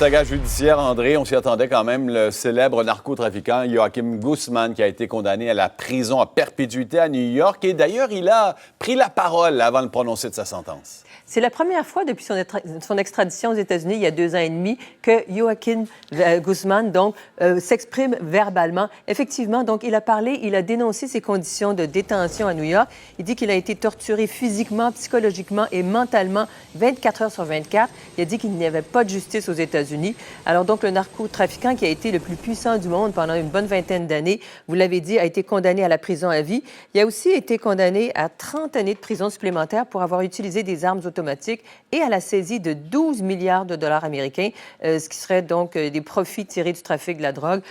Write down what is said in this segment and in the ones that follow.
saga judiciaire, André, on s'y attendait quand même. Le célèbre narcotrafiquant Joaquin Guzman qui a été condamné à la prison à perpétuité à New York. Et d'ailleurs, il a pris la parole avant de prononcer de sa sentence. C'est la première fois depuis son extradition aux États-Unis, il y a 2 ans et demi, que Joaquin Guzman s'exprime verbalement. Effectivement, donc, il a parlé, il a dénoncé ses conditions de détention à New York. Il dit qu'il a été torturé physiquement, psychologiquement et mentalement 24 heures sur 24. Il a dit qu'il n'y avait pas de justice aux États-Unis. Alors donc, le narcotrafiquant qui a été le plus puissant du monde pendant une bonne vingtaine d'années, vous l'avez dit, a été condamné à la prison à vie. Il a aussi été condamné à 30 années de prison supplémentaire pour avoir utilisé des armes automatiques et à la saisie de 12 milliards de dollars américains, ce qui serait donc des profits tirés du trafic de la drogue.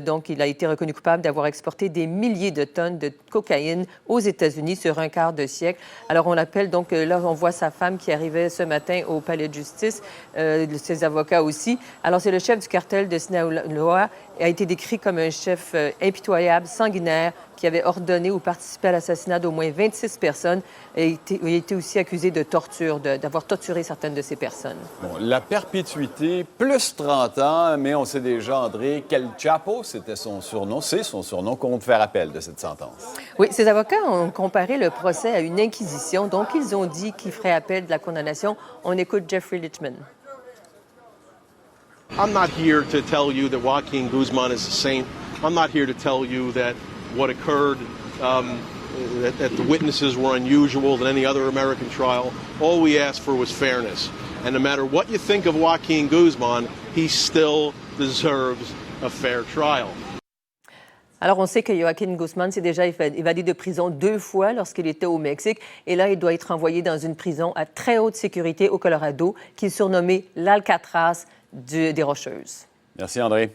Donc, il a été reconnu coupable d'avoir exporté des milliers de tonnes de cocaïne aux États-Unis sur un quart de siècle. Alors, on l'appelle donc, là, on voit sa femme qui arrivait ce matin au palais de justice, ses avocats aussi. Alors, c'est le chef du cartel de Sinaloa, a été décrit comme un chef impitoyable, sanguinaire, qui avait ordonné ou participé à l'assassinat d'au moins 26 personnes et il a été aussi accusé de torture, d'avoir torturé certaines de ces personnes. Bon, la perpétuité, plus 30 ans, mais on sait déjà, André, qu'El Chapo, c'était son surnom, c'est son surnom, compte faire appel de cette sentence. Oui, ses avocats ont comparé le procès à une inquisition, donc ils ont dit qu'ils feraient appel de la condamnation. On écoute Jeffrey Lichtman. I'm not here to tell you that Joaquin Guzman is a saint. I'm not here to tell you that what occurred, that the witnesses were unusual than any other American trial. All we asked for was fairness. And no matter what you think of Joaquin Guzman, he still deserves a fair trial. Alors, on sait que Joaquin Guzman s'est déjà évadé de prison 2 fois lorsqu'il était au Mexique. Et là, il doit être envoyé dans une prison à très haute sécurité au Colorado, qui est surnommée l'Alcatraz des Rocheuses. Merci, André.